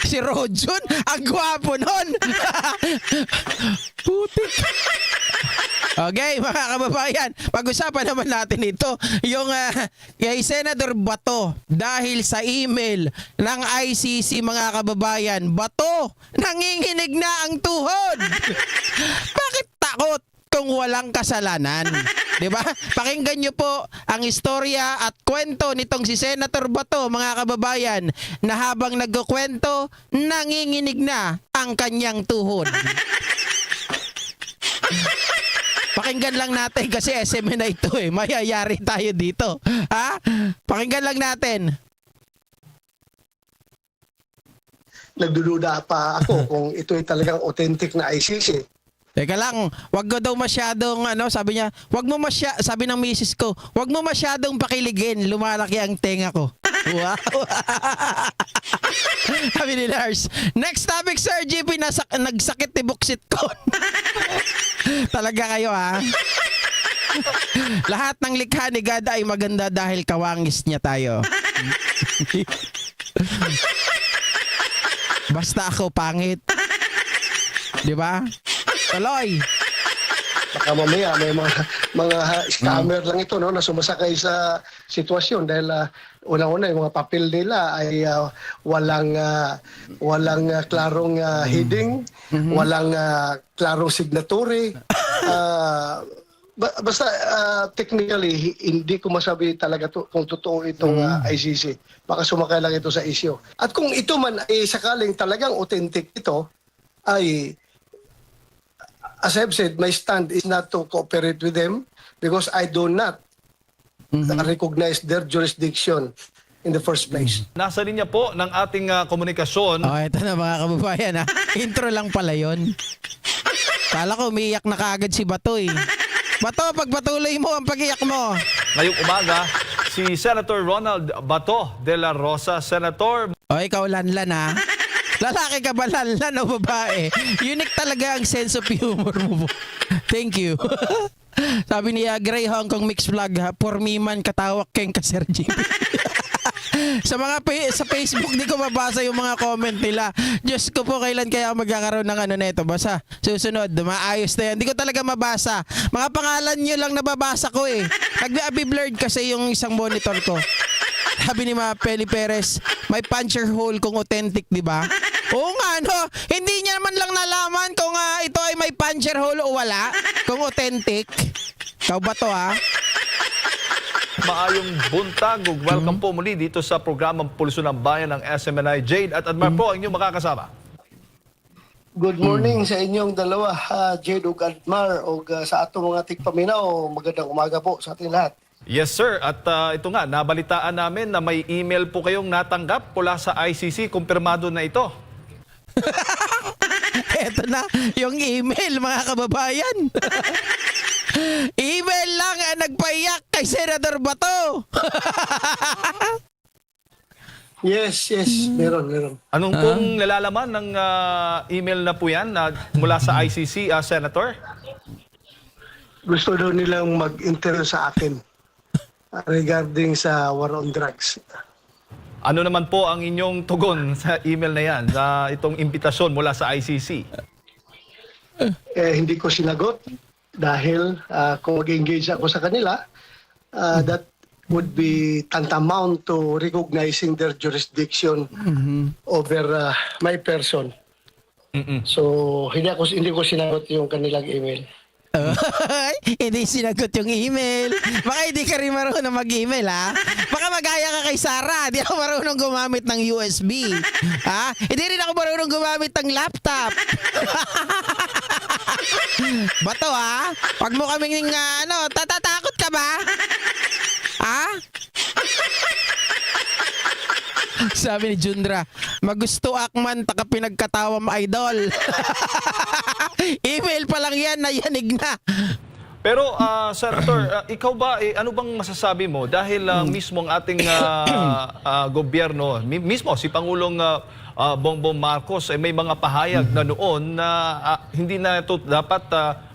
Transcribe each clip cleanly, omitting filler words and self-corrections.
Si Rojun, ang gwapo nun. Putik. Okay, mga kababayan, pag-usapan naman natin ito, yung kay Senator Bato, dahil sa email ng ICC, mga kababayan, Bato, nanginginig na ang tuhod. Bakit takot kung walang kasalanan? 'Di ba? Pakinggan niyo po ang istorya at kwento nitong si Senator Bato, mga kababayan, na habang nagkukwento, nanginginig na ang kanyang tuhod. Pakinggan lang natin kasi SM na ito eh. Mayayari tayo dito. Ha? Pakinggan lang natin. Nagdududa pa ako kung ito ay talagang authentic na ICC. Teka lang, wag ko daw masyadong sabi niya, sabi ng misis ko, wag mo masyadong pakiligin, lumalaki ang tenga ko. Wow. Sabi ni Lars. Next topic, Sir GP, nagsakit ni Buksit ko. Talaga kayo ha. Lahat ng likha ni God ay maganda dahil kawangis niya tayo. Basta ako pangit. 'Di ba? Tuloy. Baka mamaya may mga scammer lang ito no na sumasakay sa sitwasyon dahil unang-una yung mga papel nila ay walang klarong heading, walang klarong signatory. Basta technically hindi ko masabi talaga kung totoo itong ICC. Baka sumakay lang ito sa issue. At kung ito man ay sakaling talagang authentic ito, ay as I've said, my stand is not to cooperate with them because I do not recognize their jurisdiction in the first place. Nasa linya po ng ating komunikasyon. Oh, ito na mga kababayan ha. Intro lang pala yun. Kala ko umiiyak na kaagad si Bato eh. Bato, pagpatuloy mo ang pag-iyak mo. Ngayong umaga, si Senator Ronald Bato de la Rosa. Senator, O, ikaw lanlan ha. Lalaki ka ba lanlan o babae? Unique talaga ang sense of humor mo. Thank you. Sabi ni Gray Hong Kong Mix Vlog ha, for me man katawak keng ka Sir JP. Sa Facebook di ko mabasa yung mga comment nila. Diyos ko po, kailan kaya magkakaroon ng nito. Basta susunod, maayos na yan. Di ko talaga mabasa. Mga pangalan nyo lang nababasa ko eh. Nag-blurred kasi yung isang monitor ko. Sabi ni Penny Perez, may puncher hole kung authentic, di ba? Oo nga, no? Hindi niya naman lang nalaman kung ito ay may puncher hole o wala. Kung authentic. Ikaw ba to, ha? maayong buntag. Welcome po muli dito sa programang Pulso ng Bayan ng SMNI. Jade at Admar po ang inyong makakasama. Good morning sa inyong dalawa, Jade ug Admar, o sa atong mga tigpaminaw. Magandang umaga po sa ating lahat. Yes sir, at ito nga, nabalitaan namin na may email po kayong natanggap mula sa ICC. Kumpirmado na ito. Eto na, yung email mga kababayan. Email lang ang nagpaiyak kay Senator Bato. Yes, meron. Anong pong nalalaman ng email na po yan mula sa ICC, Senator? Gusto daw nilang mag-interview sa akin regarding sa war on drugs. Ano naman po ang inyong tugon sa email na yan, sa itong imbitasyon mula sa ICC? Hindi ko sinagot dahil kung mag-engage ako sa kanila, that would be tantamount to recognizing their jurisdiction over my person. So hindi ko sinagot yung kanilang email. Hindi sinagot yung email. Baka hindi ka rin marunong mag-email, ha? Baka magaya ka kay Sarah. Hindi ako marunong gumamit ng USB. Ha? Hindi rin ako marunong gumamit ng laptop. Bato, ha? Pag mo kaming tatatakot ka ba? Ha? Sabi ni Jundra, magusto akman taka pinagkatawam idol. Email pa lang yan, nayanig na. Pero Senator, ikaw ba, ano bang masasabi mo? Dahil mismo ang ating gobyerno, mismo si Pangulong Bongbong Marcos, may mga pahayag na noon na hindi na ito dapat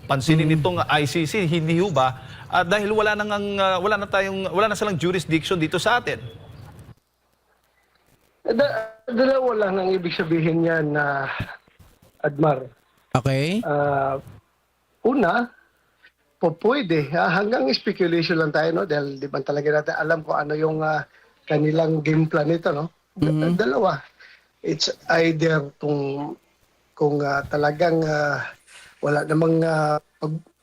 pansinin itong ICC, hindi ho ba? Dahil wala na silang jurisdiction dito sa atin. Dalawa lang ang ibig sabihin niyan na Admar. Okay? Una, pwede. Hanggang speculation lang tayo, no? Dahil di ba talaga natin alam kung ano yung kanilang game plan nito, no? Dalawa. It's either kung talagang wala namang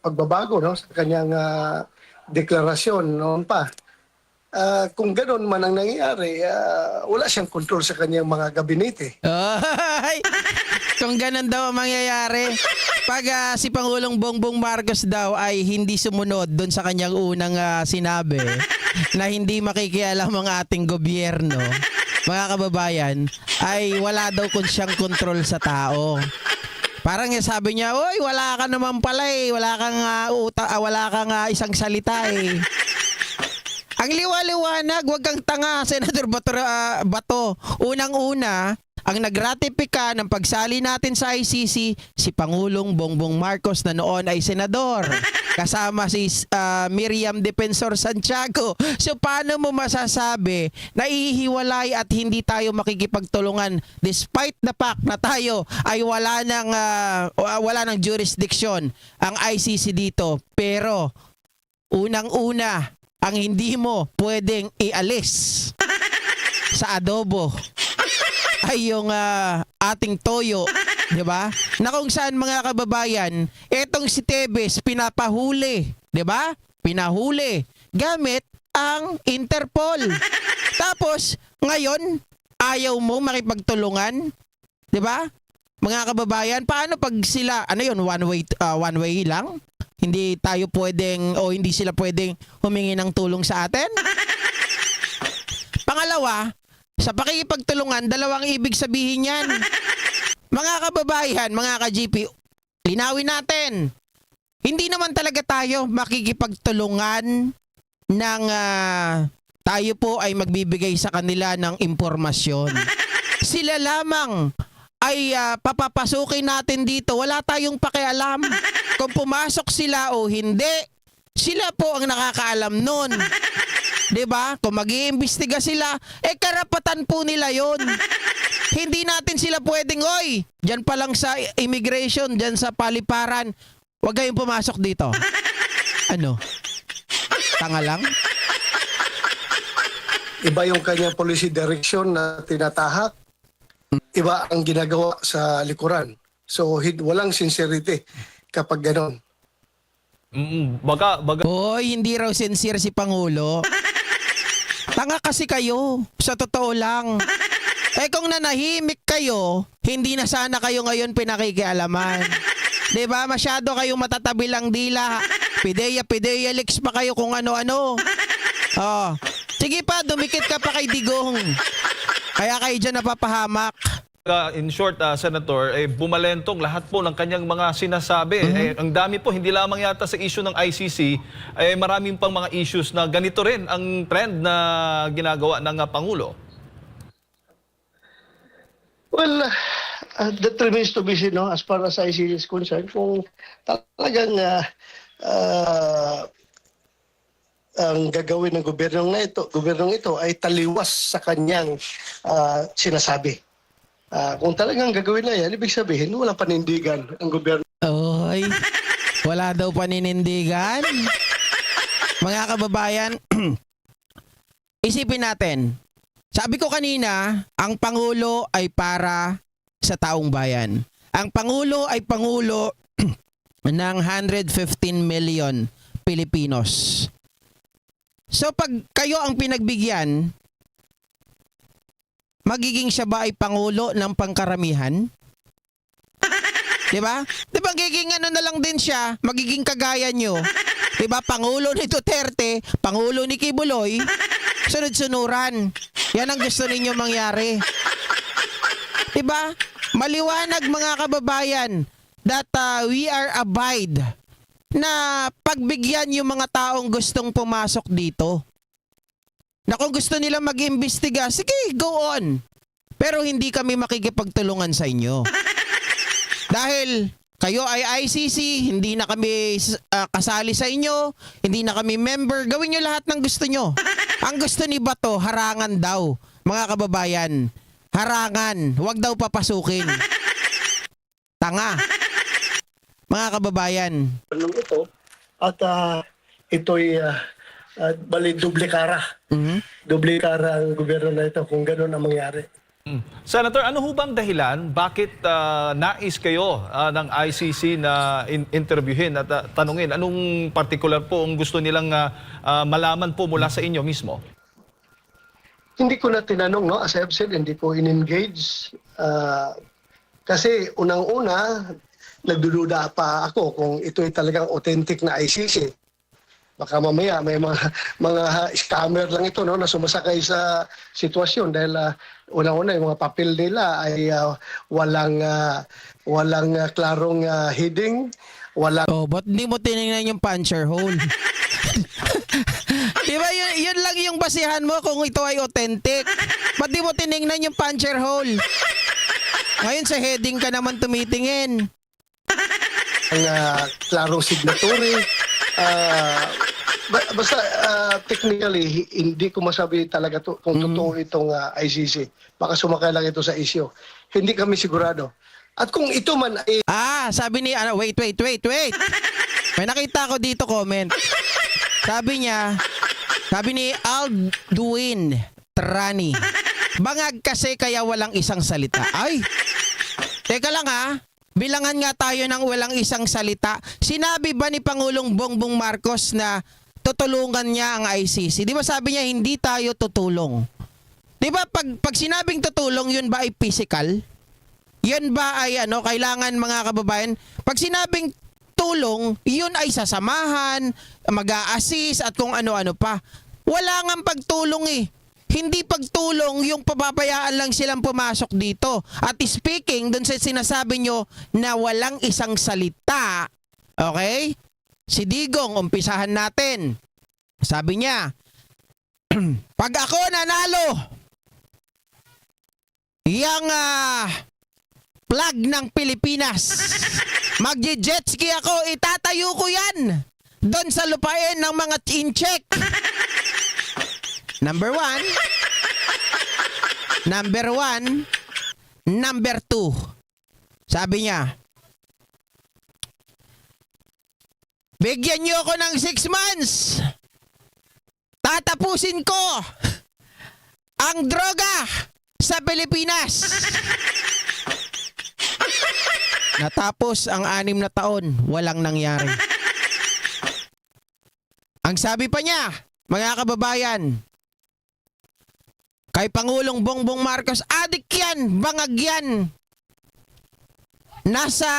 pagbabago, no? Sa kanyang deklarasyon noon pa. Kung gano'n man ang nangyayari, wala siyang control sa kanyang mga gabinete. Ay, kung ganun daw ang mangyayari, pag si Pangulong Bongbong Marcos daw ay hindi sumunod doon sa kanyang unang sinabi na hindi makikialam ang ating gobyerno, mga kababayan, ay wala daw siyang control sa tao. Parang sabi niya, "Oy, wala ka naman pala eh. Wala kang isang salita eh." Ang liwa-liwanag, wag kang tanga, Senator Bato. Unang-una, ang nagratipika ng pagsali natin sa ICC, si Pangulong Bongbong Marcos na noon ay senador. Kasama si Miriam Defensor Santiago. So paano mo masasabi na ihiwalay at hindi tayo makikipagtulungan despite the fact na tayo ay wala ng jurisdiction ang ICC dito. Pero unang-una, ang hindi mo pwedeng ialis sa adobo ay yung ating toyo, di ba? Na kung saan, mga kababayan, etong si Tebes pinapahuli, di ba? Pinahuli gamit ang Interpol. Tapos ngayon ayaw mo makipagtulungan, di ba? Mga kababayan, paano pag sila, ano yun, one way lang? Hindi tayo pwedeng o hindi sila pwedeng humingi ng tulong sa atin? Pangalawa, sa pakikipagtulungan, dalawang ibig sabihin yan. Mga kababayan, mga ka-GP, linawin natin. Hindi naman talaga tayo makikipagtulungan ng tayo po ay magbibigay sa kanila ng impormasyon. Sila lamang ay papapasukin natin dito. Wala tayong pakialam kung pumasok sila o hindi. Sila po ang nakakaalam nun. 'Di ba? Kung mag-iimbestiga sila, karapatan po nila 'yon. Hindi natin sila pwedeng, "Oy, diyan pa lang sa immigration, diyan sa paliparan, huwag kayong pumasok dito." Ano? Tanga lang? Iba yung kanyang policy direction na tinatahak. Iba ang ginagawa sa likuran. So, walang sincerity kapag ganon. Baga. Hoy, hindi raw sincere si Pangulo. Tanga kasi kayo, sa totoo lang. Kung nanahimik kayo, hindi na sana kayo ngayon pinakikialaman. 'Di ba? Masyado kayong matatabi lang dila. Pideya leaks pa kayo kung ano-ano. Oh. Sige pa, dumikit ka pa kay Digong. Kaya kayo dyan napapahamak. In short, Senator, bumalentong lahat po ng kanyang mga sinasabi. Ang dami po, hindi lamang yata sa issue ng ICC, maraming pang mga issues na ganito rin ang trend na ginagawa ng Pangulo. Well, that remains to be seen, no, as far as ICC is concerned. Kung talagang ang gagawin ng gobyernong ito ay taliwas sa kanyang sinasabi. Kung talagang gagawin na yan, ibig sabihin, walang panindigan ang gobyerno. Oy, wala daw paninindigan. Mga kababayan, isipin natin. Sabi ko kanina, ang Pangulo ay para sa taong bayan. Ang Pangulo ay Pangulo ng 115 million Pilipinos. So pag kayo ang pinagbigyan, magiging siya ba ay Pangulo ng pangkaramihan? Diba? Diba magiging ano na lang din siya, magiging kagaya nyo. Diba? Pangulo ni Duterte, Pangulo ni Kibuloy, sunod-sunuran. Yan ang gusto ninyo mangyari. Diba? Maliwanag, mga kababayan, that we are abide na pagbigyan yung mga taong gustong pumasok dito. Na kung gusto nila mag-imbestiga, sige, go on. Pero hindi kami makikipagtulungan sa inyo. Dahil kayo ay ICC, hindi na kami kasali sa inyo, hindi na kami member, gawin nyo lahat ng gusto nyo. Ang gusto ni Bato, harangan daw, mga kababayan. harangan. Huwag daw papasukin. Tanga. Mga kababayan. Anong ito at ito'y bali doble kara. Doble kara ang gobyerno na ito kung gano'n ang mangyari. Senator, ano ho bang dahilan? Bakit nais kayo ng ICC na interviewin at tanungin? Anong particular po ang gusto nilang malaman po mula sa inyo mismo? Hindi ko na tinanong, no? As I've said, hindi ko in-engage. Kasi unang-una, nagdududa pa ako kung ito'y talagang authentic na ICC. Baka mamaya may mga scammer lang ito, no, na sumasakay sa sitwasyon dahil unang-una yung mga papel nila ay walang klarong heading, walang Oh, but hindi mo tinignan yung puncher hole. Di ba yun lang yung basihan mo kung ito ay authentic? Ba't di mo tinignan yung puncher hole? Ngayon sa heading ka naman tumitingin. klarong signatory. Basta technically, hindi ko masabi talaga kung totoo itong ICC. Baka sumakay lang ito sa issue. Hindi kami sigurado. At kung ito man ay Sabi ni, wait. May nakita ko dito comment. Sabi ni Alduin Trani, bangag kasi kaya walang isang salita. Ay, teka lang bilangan nga tayo ng walang isang salita. Sinabi ba ni Pangulong Bongbong Marcos na tutulungan niya ang ICC? Di ba sabi niya hindi tayo tutulong? Di ba pag sinabing tutulong, yun ba ay physical? Yun ba ay kailangan mga kababayan? Pag sinabing tulong, yun ay sasamahan, mag-a-assist at kung ano-ano pa. Wala ngang pagtulong Hindi pagtulong yung pababayaan lang silang pumasok dito. At speaking dun sa sinasabi nyo na walang isang salita, okay? Si Digong, umpisahan natin. Sabi niya, pag ako nanalo, yang flag ng Pilipinas, magje-jet ski ako, itatayo ko yan doon sa lupain ng mga incheck. Number one. Number two. Sabi niya, bigyan niyo ako ng 6 months. Tatapusin ko ang droga sa Pilipinas. Natapos ang 6 na taon, walang nangyari. Ang sabi pa niya, mga kababayan, kay Pangulong Bongbong Marcos, adik yan, bangag yan. Nasa,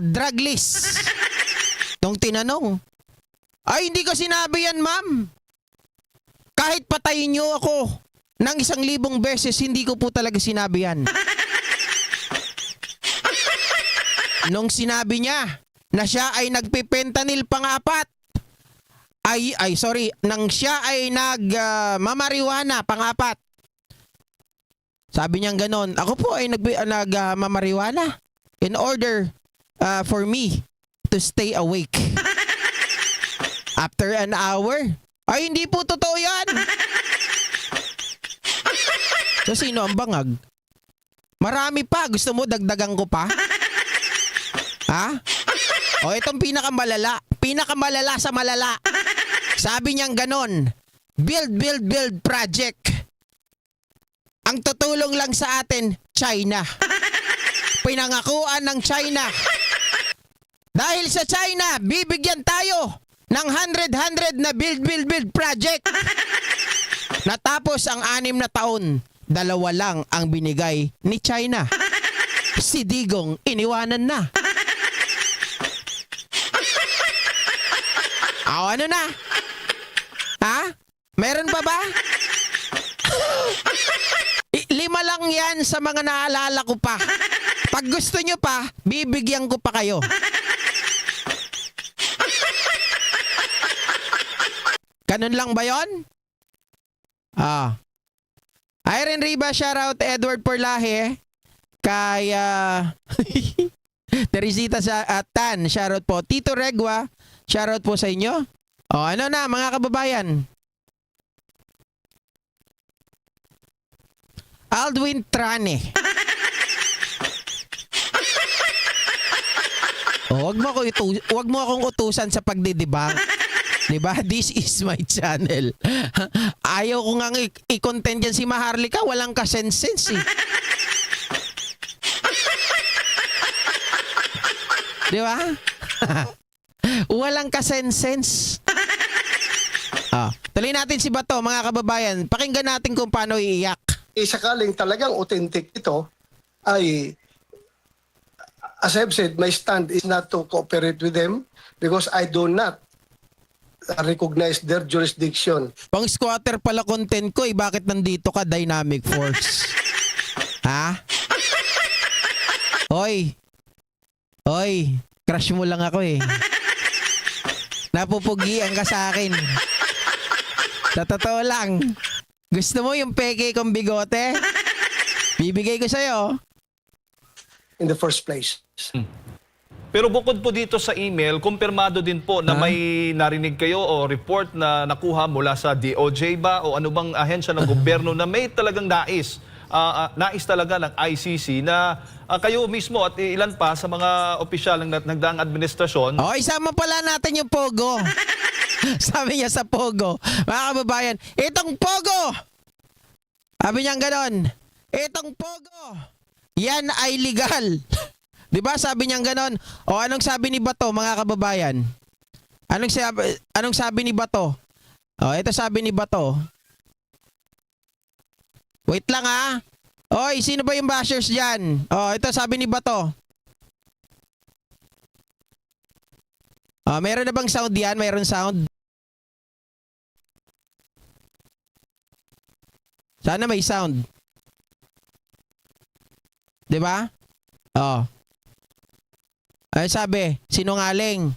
drug list. Nung tinanong, ay hindi ko sinabi yan, ma'am. Kahit patayin niyo ako ng 1,000 beses, hindi ko po talaga sinabi yan. Nung sinabi niya na siya ay nagpipentanil pang-apat, nang siya ay nagmamariwana pang-apat. Sabi niya ganon, ako po ay nagmamariwana in order for me to stay awake. After an hour, ay hindi po totoo yan. So sino ang bangag? Marami pa, gusto mo dagdagan ko pa? O itong pinakamalala sa malala. Sabi niyang ganon, build project. Ang tutulong lang sa atin, China. Pinangakuan ng China. Dahil sa China, bibigyan tayo ng 100 na build project. Natapos ang 6 na taon, 2 lang ang binigay ni China. Si Digong iniwanan na. Ano na? Meron pa ba? 5 lang yan sa mga naalala ko pa. Pag gusto nyo pa, bibigyan ko pa kayo. Ganun lang ba yon? Irene Riba, shoutout. Edward Porlahe. Kay Teresita Tan, shoutout po. Tito Regwa, shoutout po sa inyo. Ano na mga kababayan? Aldwin Trane. Wag mo akong utusan sa pagdidibang. 'Di ba? This is my channel. Ayaw ko nga i-content yan si Maharlika, walang kasensense eh. 'Di ba? Walang kasensense. Tuloy natin si Bato, mga kababayan. Pakinggan natin kung paano iiyak. Sakaling talagang authentic ito, ay, as I've said, my stand is not to cooperate with them because I do not recognize their jurisdiction. Pang squatter pala content ko, bakit nandito ka, Dynamic Force? Ha? Hoy, crush mo lang ako eh. Napupugian ka sa akin. Sa totoo lang, gusto mo yung peke kong bigote? Bibigay ko sa'yo. In the first place. Pero bukod po dito sa email, kumpirmado din po na may narinig kayo o report na nakuha mula sa DOJ ba o ano bang ahensya ng gobyerno na may talagang nais talaga ng ICC na kayo mismo at ilan pa sa mga opisyal ng nagdaang administrasyon. Isama pala natin yung Pogo. Sabi niya sa Pogo, mga kababayan, itong Pogo! Sabi niya ganon, itong Pogo, yan ay legal. Diba sabi niya ganon? Anong sabi ni Bato, mga kababayan? Anong sabi ni Bato? Ito sabi ni Bato. Wait lang ha. Sino ba yung bashers dyan? Ito sabi ni Bato. Meron na bang sound yan? Mayroon sound? Sana may sound. 'Di ba? Ay sabi, sinungaling.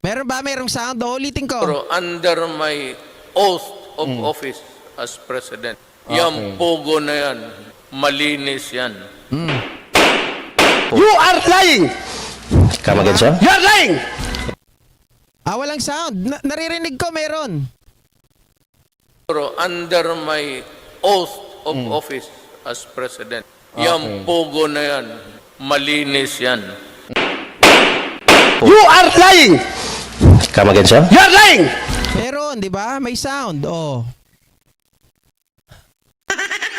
Meron ba mayroong sound? Ulitin ko. Pero under my oath of office as president, yung pogo na yan, malinis yan. You are lying! Come again, sir? You are lying! Walang sound. Naririnig ko meron. Pero under my oath of office as president, yung pogo na yan, malinis yan. You are lying! Come again, sir? You are lying! Meron, 'di ba? May sound.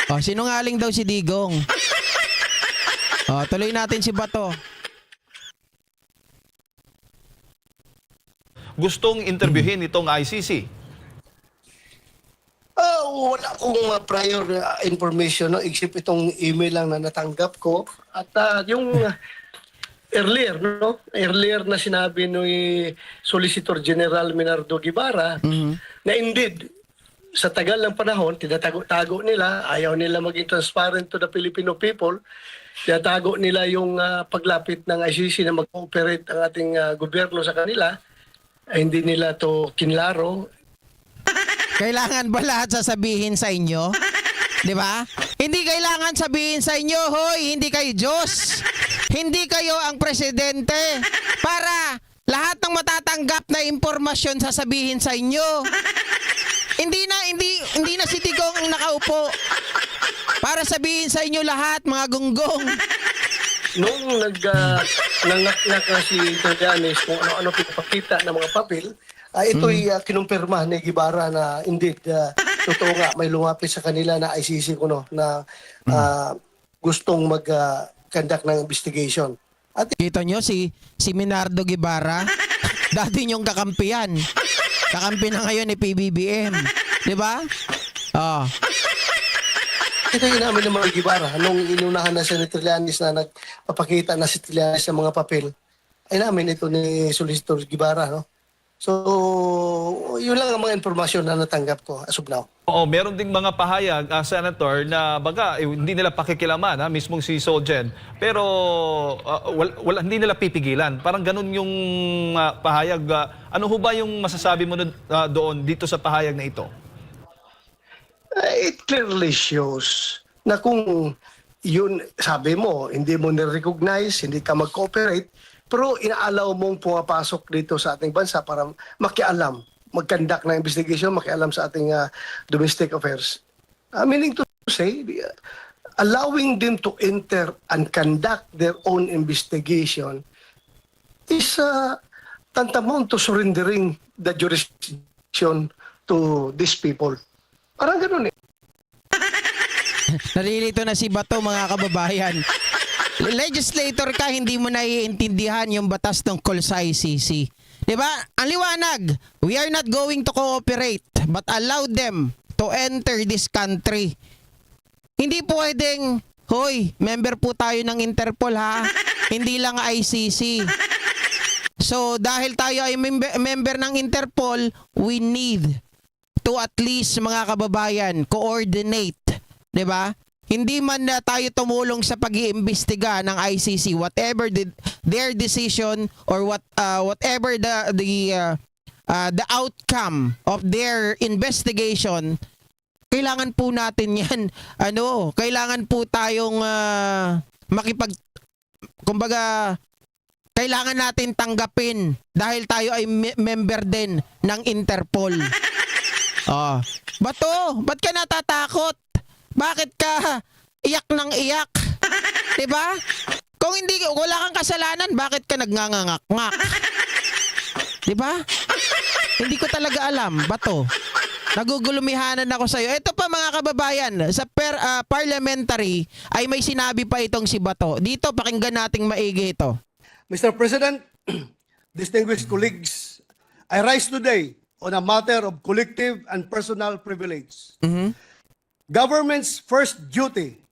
Sinungaling daw si Digong. Tuloy natin si Bato. Gustong interviewin itong ICC. Wala akong prior information, no, except itong email lang na natanggap ko. At yung earlier na sinabi ni Solicitor General Minardo Guevara na indeed, sa tagal ng panahon, tinatago-tago nila, ayaw nila maging transparent to the Filipino people, tinatago nila yung paglapit ng ICC na mag-cooperate ang ating gobyerno sa kanila, hindi nila to kinlaro. Kailangan ba lahat sasabihin sa inyo? 'Di ba? Hindi kailangan sabihin sa inyo, hoy, hindi kayo Diyos. Hindi kayo ang presidente para lahat ng matatanggap na impormasyon sasabihin sa inyo. Hindi na si Digong ang nakaupo para sabihin sa inyo lahat, mga gunggong. Noong nangaknak na si Trillanes kung ano-ano pinapakita ng mga papel, ito'y kinumpirma ni Guevara na indeed, totoo nga, may lumapit sa kanila na ICC na gustong mag-conduct ng investigation. At Kita nyo si Minardo Guevara, dati nyong kakampiyan. Kakampi na ngayon ni PBBM. 'Di ba? ito yung namin ng mga Guevara. Nung inunahan na si Trillanes na nagpapakita na si Trillanes sa mga papel, ay namin ito ni Solicitor Guevara, no? So, yun lang ang mga informasyon na natanggap ko as of now. Meron ding mga pahayag, Senator, na baga hindi nila pakikilaman, mismong si Solgen. Pero hindi nila pipigilan. Parang ganun yung pahayag. Ano ho ba yung masasabi mo doon dito sa pahayag na ito? It clearly shows na kung yun, sabi mo, hindi mo na-recognize, hindi ka mag-cooperate, pero inaalaw mong pumapasok dito sa ating bansa para makialam, mag-conduct na investigation, makialam sa ating domestic affairs. Meaning to say, allowing them to enter and conduct their own investigation is tantamount to surrendering the jurisdiction to these people. Parang ganun eh. Nalilito na si Bato, mga kababayan. Legislator ka, hindi mo naiintindihan yung batas tungkol sa ICC. Diba? Ang liwanag, we are not going to cooperate but allow them to enter this country. Hindi pwedeng, hoy, member po tayo ng Interpol ha. Hindi lang ICC. So, dahil tayo ay member ng Interpol, we need to at least, mga kababayan, coordinate. 'Di ba? Hindi man na tayo tumulong sa pag-iimbestiga ng ICC, whatever their decision or whatever the outcome of their investigation, kailangan po natin 'yan. Kailangan po tayong kumbaga kailangan natin tanggapin dahil tayo ay member din ng Interpol. Bato, ba't ka natatakot? Bakit ka iyak ng iyak? 'Di ba? Kung wala kang kasalanan, bakit ka nagngangangak-ngak? 'Di ba? Hindi ko talaga alam, Bato. Nagugulumihanan ako sa iyo. Ito pa, mga kababayan, sa parliamentary ay may sinabi pa itong si Bato. Dito pakinggan nating maigi ito. Mr. President, distinguished colleagues, I rise today on a matter of collective and personal privilege. Government's first duty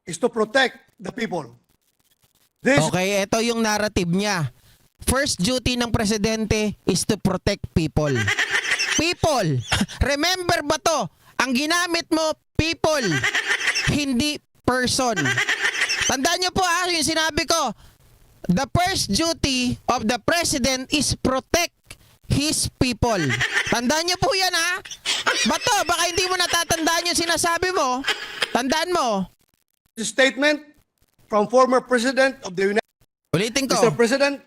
is to protect the people. Okay, ito yung narrative niya. First duty ng presidente is to protect people. People! Remember ba to? Ang ginamit mo, people, hindi person. Tandaan niyo po yung sinabi ko. The first duty of the president is protect his people. Tandaan niyo po yan ha. Bato, baka hindi mo natatandaan yung sinasabi mo. Tandaan mo. Statement from former President of the United Ulitin ko. Mr. President,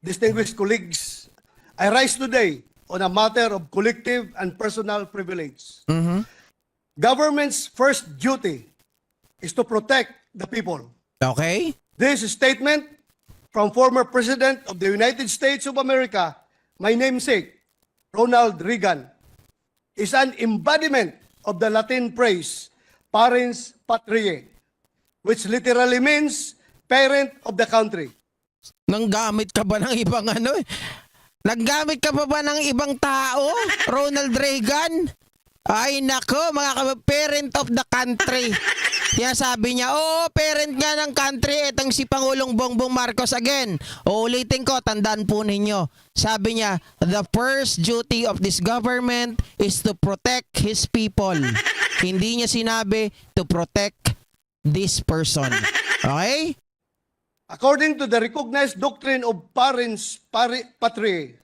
distinguished colleagues, I rise today on a matter of collective and personal privilege. Government's first duty is to protect the people. Okay? This statement from former President of the United States of America, my namesake, Ronald Reagan, is an embodiment of the Latin phrase, parens patriae, which literally means parent of the country. Nanggamit ka ba ng ibang Nanggamit ka pa ba ng ibang tao? Ronald Reagan? Ay nako, mga parent of the country. Kaya sabi niya, parent nga ng country, itong si Pangulong Bongbong Marcos again. Uulitin ko, tandaan po ninyo. Sabi niya, the first duty of this government is to protect his people. Hindi niya sinabi to protect this person. Okay? According to the recognized doctrine of parens patriae,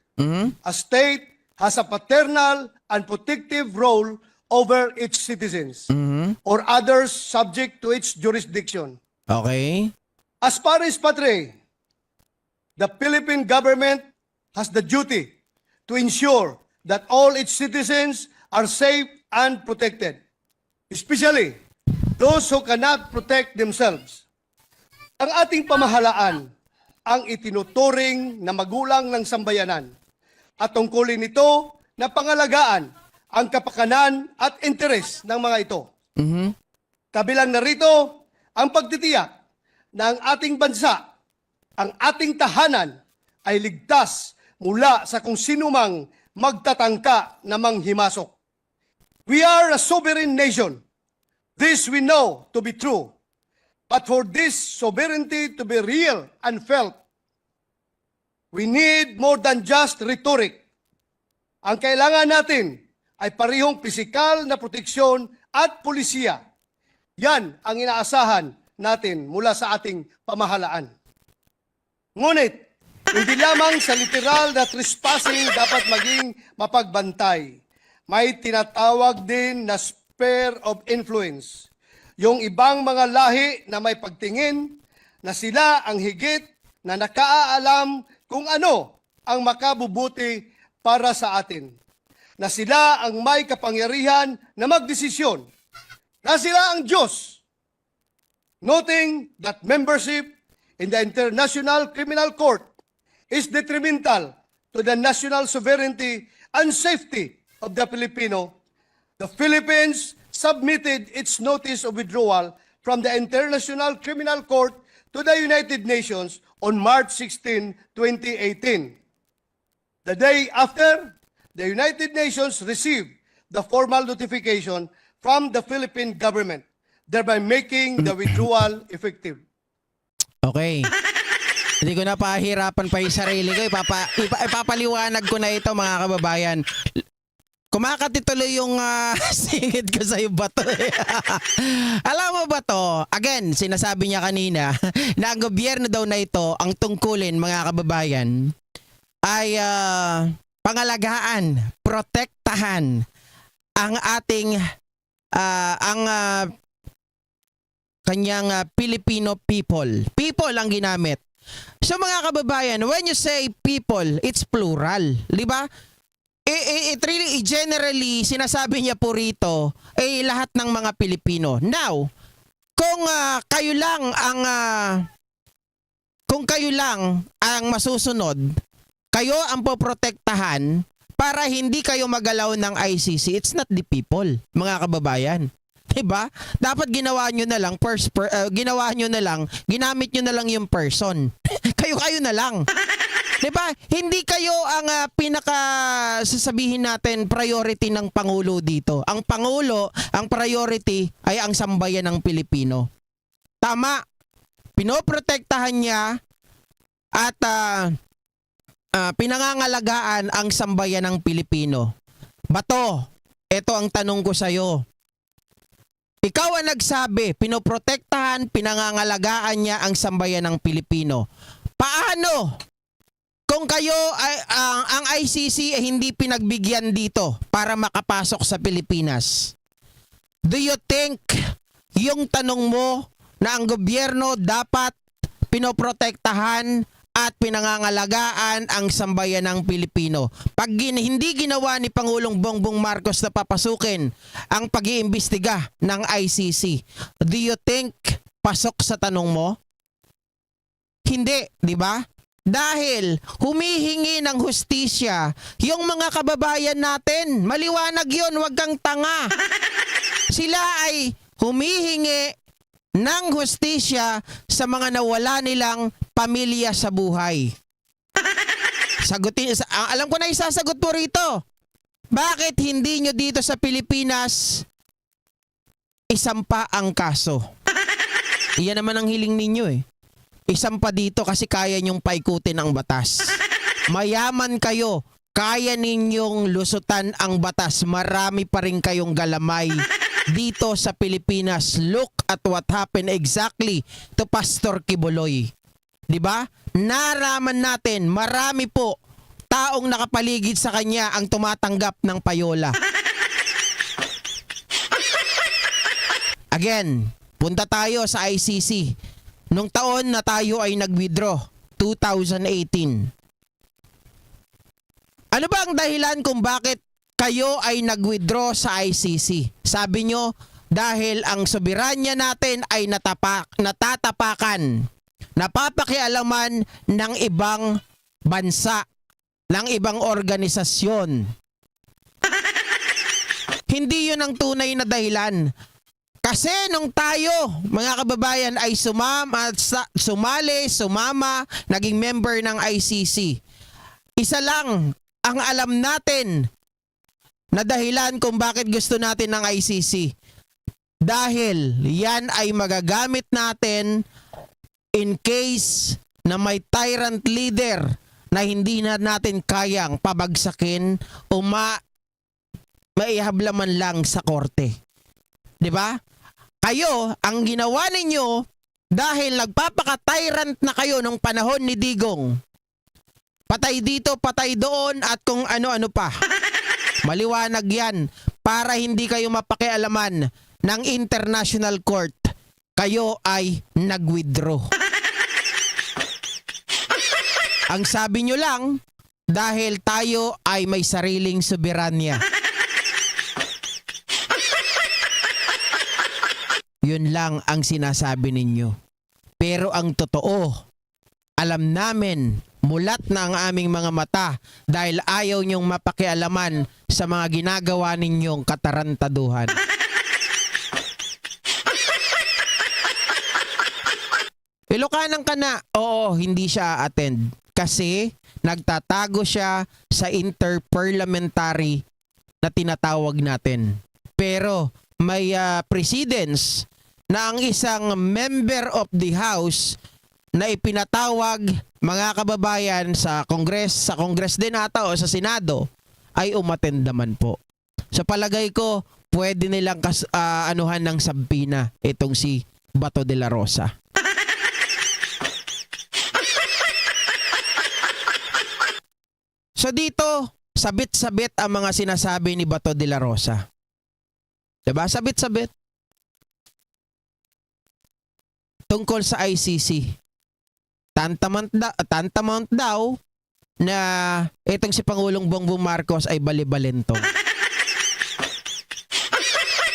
a state has a paternal and protective role over its citizens or others subject to its jurisdiction. Okay? As parens patriae, the Philippine government has the duty to ensure that all its citizens are safe and protected, especially those who cannot protect themselves. Ang ating pamahalaan ang itinuturing na magulang ng sambayanan at tungkulin nito na pangalagaan ang kapakanan at interes ng mga ito. Kabilang narito ang pagtitiyak na ang ating bansa, ang ating tahanan ay ligtas mula sa kung sinumang magtatangka na manghimasok. We are a sovereign nation. This we know to be true. But for this sovereignty to be real and felt, we need more than just rhetoric. Ang kailangan natin ay parehong pisikal na proteksyon at pulisya. Yan ang inaasahan natin mula sa ating pamahalaan. Ngunit, hindi lamang sa literal na trespassing dapat maging mapagbantay. May tinatawag din na sphere of influence. Yung ibang mga lahi na may pagtingin na sila ang higit na nakaalam kung ano ang makabubuti para sa atin. Na sila ang may kapangyarihan na magdesisyon. na sila ang Diyos, noting that membership in the International Criminal Court is detrimental to the national sovereignty and safety of the Filipino, the Philippines submitted its notice of withdrawal from the International Criminal Court to the United Nations on March 16, 2018. The day after, the United Nations received the formal notification from the Philippine government, thereby making the withdrawal effective. Okay. Hindi ko na pahirapan pa yung sarili ko. Ipapaliwanag ko na ito, mga kababayan. Kumakatituloy yung singit ko sa yung bato. Alam mo ba to? Again, sinasabi niya kanina na ang gobyerno daw na ito, ang tungkulin, mga kababayan, ay pangalagaan, protektahan ang ating kanyang Filipino people. People ang ginamit. So mga kababayan, when you say people, it's plural. Di ba? It really, generally, sinasabi niya po rito, lahat ng mga Pilipino. Now, kung kayo lang ang masusunod, kayo ang poprotektahan para hindi kayo magalaw ng ICC, it's not the people, mga kababayan. Diba? Dapat ginawa nyo na lang, ginamit nyo na lang yung person. Kayo na lang. Diba? Hindi kayo ang sasabihin natin priority ng Pangulo dito. Ang Pangulo, ang priority ay ang sambayan ng Pilipino. Tama. Pinoprotektahan niya at pinangangalagaan ang sambayan ng Pilipino. Bato, ito ang tanong ko sa'yo. Ikaw ang nagsabi, pinoprotektahan, pinangangalagaan niya ang sambayan ng Pilipino. Paano? Kung kayo, ang ICC ay hindi pinagbigyan dito para makapasok sa Pilipinas. Do you think yung tanong mo na ang gobyerno dapat pinoprotektahan at pinangangalagaan ang sambayan ng Pilipino? Pag hindi ginawa ni Pangulong Bongbong Marcos na papasukin ang pag-iimbestiga ng ICC, do you think pasok sa tanong mo? Hindi, di ba? Dahil humihingi ng hustisya yung mga kababayan natin. Maliwanag yun, wag kang tanga. Sila ay humihingi ng hustisya sa mga nawala nilang pamilya sa buhay. Alam ko na isasagot po rito. Bakit hindi nyo dito sa Pilipinas isampa ang kaso? Iyan naman ang hiling ninyo eh. Isampa dito kasi kaya nyong paikutin ang batas. Mayaman kayo, kaya ninyong lusutan ang batas. Marami pa rin kayong galamay dito sa Pilipinas. Look at what happened exactly to Pastor Kibuloy. 'Di ba? Naraman natin, marami po taong nakapaligid sa kanya ang tumatanggap ng payola. Again, punta tayo sa ICC. Nung taon na tayo ay nag-withdraw, 2018. Ano ba ang dahilan kung bakit kayo ay nag-withdraw sa ICC? Sabi nyo, dahil ang soberanya natin ay natatapakan, napapakialaman ng ibang bansa, ng ibang organisasyon. Hindi yun ang tunay na dahilan. Kasi nung tayo, mga kababayan, ay sumama, naging member ng ICC, isa lang ang alam natin na dahilan kung bakit gusto natin ng ICC. Dahil yan ay magagamit natin in case na may tyrant leader na hindi na natin kayang pabagsakin o maihablaman lang sa korte. 'Di ba? Kayo, ang ginawa ninyo dahil nagpapaka-tyrant na kayo nung panahon ni Digong. Patay dito, patay doon at kung ano-ano pa. Maliwanag yan para hindi kayo mapakialaman ng International Court. Kayo ay nag-withdraw. Ang sabi nyo lang, dahil tayo ay may sariling soberanya. Yun lang ang sinasabi ninyo. Pero ang totoo, alam namin, mulat na ang aming mga mata dahil ayaw niyong mapakialaman sa mga ginagawa ninyong katarantaduhan. Ilocanang ka na. Oo, hindi siya attend. Kasi nagtatago siya sa interparliamentary na tinatawag natin. Pero may precedence na ang isang member of the House na ipinatawag, mga kababayan, sa Congress din ata o sa Senado ay umattend naman po. Sa palagay ko, pwede nilang anuhan ng sampina itong si Bato de la Rosa. So dito, sabit-sabit ang mga sinasabi ni Bato de la Rosa. Diba? Sabit-sabit. Tungkol sa ICC. Tantamount daw na itong si Pangulong Bongbong Marcos ay balibalentong.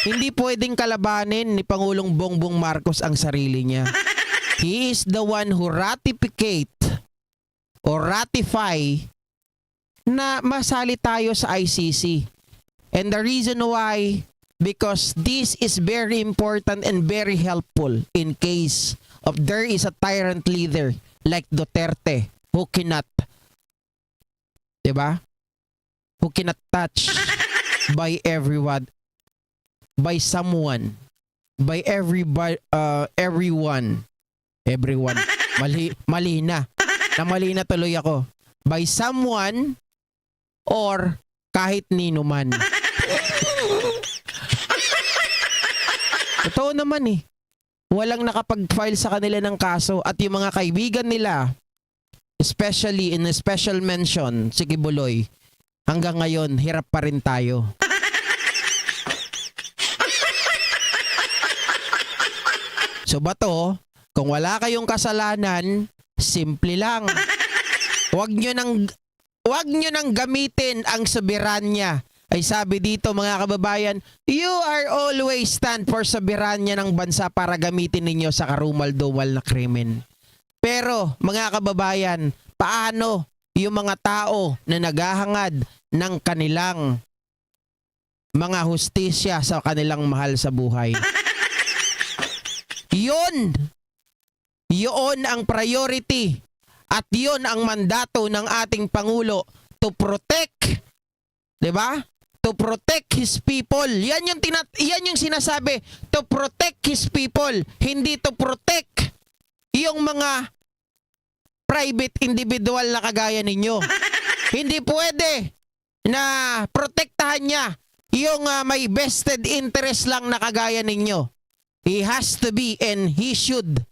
Hindi pwedeng kalabanin ni Pangulong Bongbong Marcos ang sarili niya. He is the one who ratify na masali tayo sa ICC. And the reason why, because this is very important and very helpful in case of there is a tyrant leader like Duterte who cannot, diba? Who cannot touch by everyone, by someone, by everyone. Mali na. Mali na tuloy ako. By someone or kahit nino man. Totoo naman eh. Walang nakapag-file sa kanila ng kaso at yung mga kaibigan nila, especially in a special mention, si Kibuloy, hanggang ngayon, hirap pa rin tayo. So Bato, kung wala kayong kasalanan, simple lang. Huwag nyo nang gamitin ang soberanya. Ay sabi dito mga kababayan, you are always stand for soberanya ng bansa para gamitin ninyo sa karumal-dumal na krimen. Pero mga kababayan, paano yung mga tao na naghahangad ng kanilang mga hustisya sa kanilang mahal sa buhay? Yun ang priority at yun ang mandato ng ating Pangulo to protect, 'di ba? To protect his people. Yan yung sinasabi, to protect his people, hindi to protect yung mga private individual na kagaya ninyo. Hindi pwede na protektahan niya yung may vested interest lang na kagaya ninyo. He has to be and he should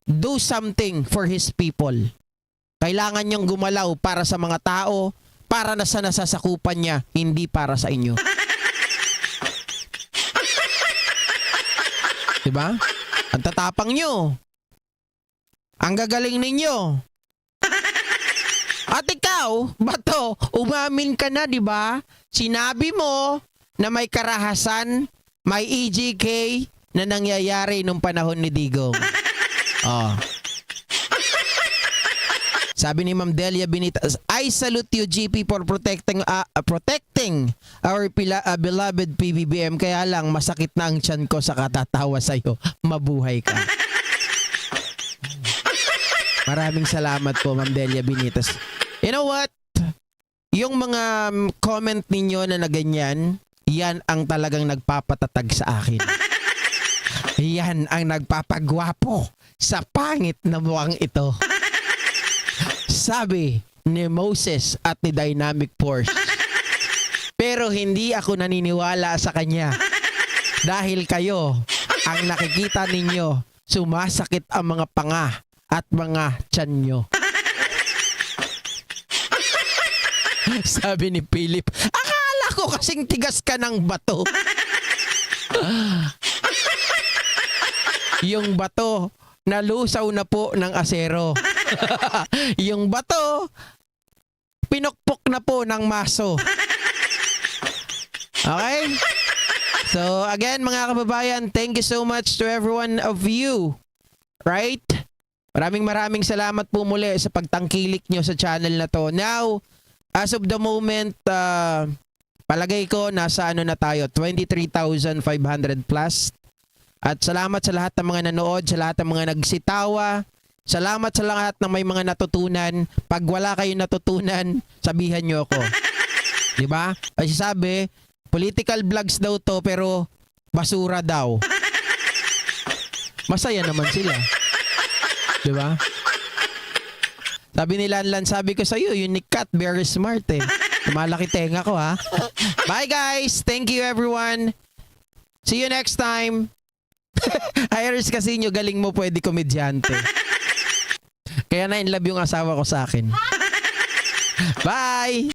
do something for his people. Kailangan niyang gumalaw para sa mga tao, para na sa nasasakupan niya, hindi para sa inyo. Diba? Ang tatapang nyo. Ang gagaling ninyo. At ikaw, Bato, umamin ka na, diba? Sinabi mo na may karahasan, may EJK na nangyayari nung panahon ni Digong. Oh. Sabi ni Ma'am Delia Benitez, I salute you GP for protecting our beloved PBBM. Kaya lang masakit na ang tiyan ko sa katatawa sa'yo. Mabuhay ka. Maraming salamat po Ma'am Delia Benitez. You know what? Yung mga comment ninyo na ganyan, yan ang talagang nagpapatatag sa akin. Yan ang nagpapagwapo sa pangit na mukhang ito. Sabi ni Moses at ni Dynamic Force. Pero hindi ako naniniwala sa kanya. Dahil kayo, ang nakikita ninyo, sumasakit ang mga panga at mga tiyan nyo. Sabi ni Philip, akala ko kasing tigas ka ng bato. Yung bato, nalusaw na po ng asero. Yung bato, pinukpok na po ng maso. Okay? So again mga kababayan, thank you so much to every one of you. Right? Maraming salamat po muli sa pagtangkilik nyo sa channel na to. Now, as of the moment, palagay ko nasa ano na tayo, 23,500 plus. At salamat sa lahat ng mga nanood, sa lahat ng mga nagsitawa. Salamat sa lahat ng may mga natutunan. Pag wala kayong natutunan, sabihan nyo ako. Diba? Kasi sabi, political vlogs daw to pero basura daw. Masaya naman sila. Diba? Sabi ni Lanlan, sabi ko sa'yo, unique cat, very smart eh. Malaki tenga ko ha. Bye guys! Thank you everyone! See you next time! Iris Casino, galing mo pwede komedyante. Kaya na in love yung asawa ko sa akin. Bye!